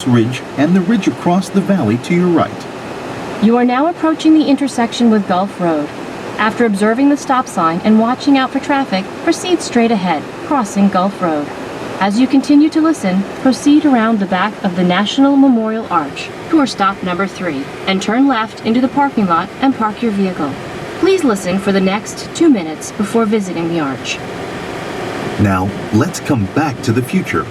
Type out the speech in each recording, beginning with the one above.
Ridge and the ridge across the valley to your right. You are now approaching the intersection with Gulf Road. After observing the stop sign and watching out for traffic, proceed straight ahead, crossing Gulf Road. As you continue to listen, proceed around the back of the National Memorial Arch, tour stop number 3, and turn left into the parking lot and park your vehicle. Please listen for the next 2 minutes before visiting the arch. Now, let's come back to the future.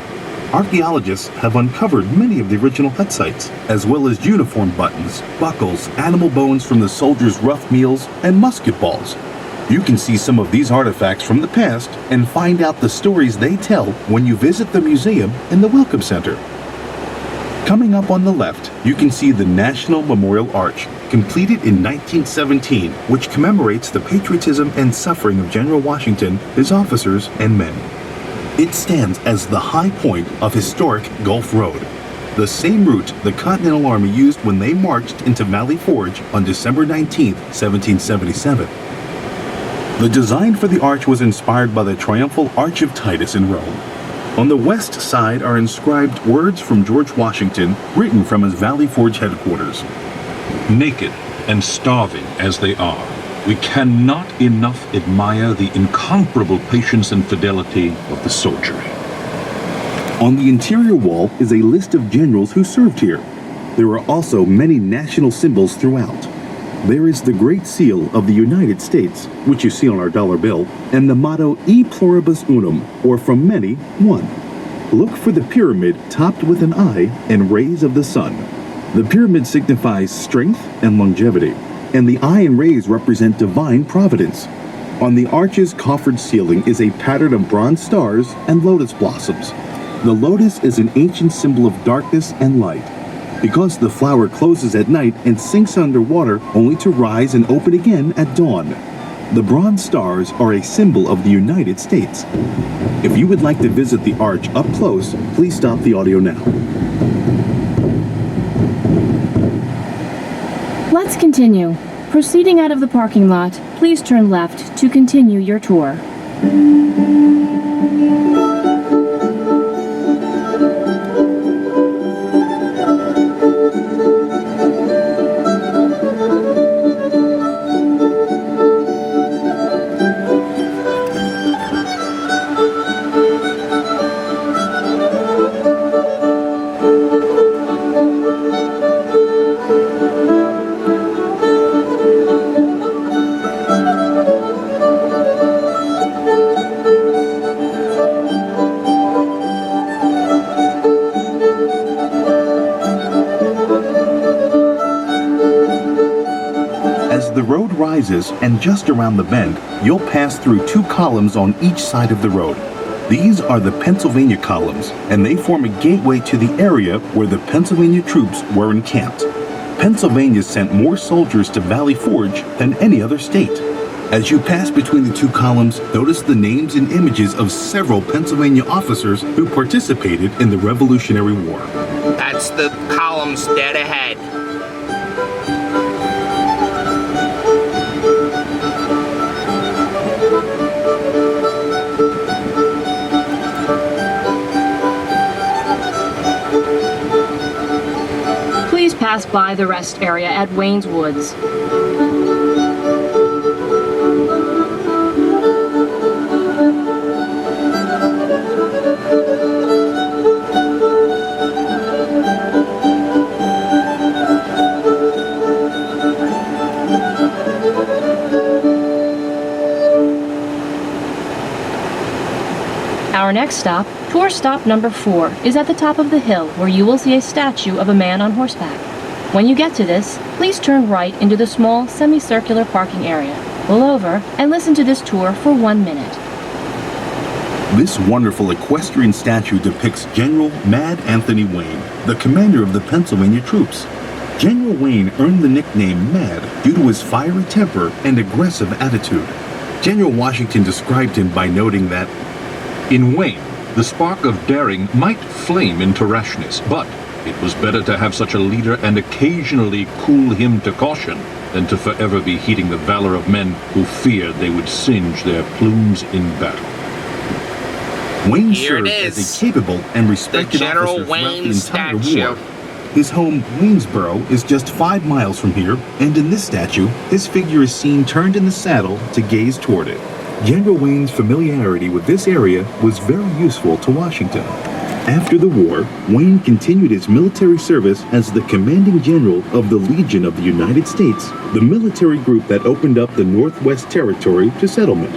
Archaeologists have uncovered many of the original hut sites, as well as uniform buttons, buckles, animal bones from the soldiers' rough meals, and musket balls. You can see some of these artifacts from the past and find out the stories they tell when you visit the museum and the Welcome Center. Coming up on the left, you can see the National Memorial Arch, completed in 1917, which commemorates the patriotism and suffering of General Washington, his officers, and men. It stands as the high point of historic Gulf Road, the same route the Continental Army used when they marched into Valley Forge on December 19, 1777. The design for the arch was inspired by the triumphal Arch of Titus in Rome. On the west side are inscribed words from George Washington, written from his Valley Forge headquarters. Naked and starving as they are, we cannot enough admire the incomparable patience and fidelity of the soldiery. On the interior wall is a list of generals who served here. There are also many national symbols throughout. There is the Great Seal of the United States, which you see on our dollar bill, and the motto E Pluribus Unum, or from many, one. Look for the pyramid topped with an eye and rays of the sun. The pyramid signifies strength and longevity, and the eye and rays represent divine providence. On the arch's coffered ceiling is a pattern of bronze stars and lotus blossoms. The lotus is an ancient symbol of darkness and light, because the flower closes at night and sinks underwater only to rise and open again at dawn. The bronze stars are a symbol of the United States. If you would like to visit the arch up close, please stop the audio now. Let's continue. Proceeding out of the parking lot, please turn left to continue your tour. And just around the bend, you'll pass through 2 columns on each side of the road. These are the Pennsylvania columns, and they form a gateway to the area where the Pennsylvania troops were encamped. Pennsylvania sent more soldiers to Valley Forge than any other state. As you pass between the 2 columns, notice the names and images of several Pennsylvania officers who participated in the Revolutionary War. That's the columns dead ahead. Pass by the rest area at Wayne's Woods. Our next stop, tour stop number 4, is at the top of the hill where you will see a statue of a man on horseback. When you get to this, please turn right into the small semicircular parking area, pull over, and listen to this tour for 1 minute. This wonderful equestrian statue depicts General Mad Anthony Wayne, the commander of the Pennsylvania troops. General Wayne earned the nickname Mad due to his fiery temper and aggressive attitude. General Washington described him by noting that, "In Wayne, the spark of daring might flame into rashness, but it was better to have such a leader and occasionally cool him to caution than to forever be heeding the valor of men who feared they would singe their plumes in battle." Wayne Here it served as is. a capable and respected General officer throughout Wayne the entire statue. war. His home, Waynesboro, is just 5 miles from here, and in this statue, his figure is seen turned in the saddle to gaze toward it. General Wayne's familiarity with this area was very useful to Washington. After the war, Wayne continued his military service as the commanding general of the Legion of the United States, the military group that opened up the Northwest Territory to settlement.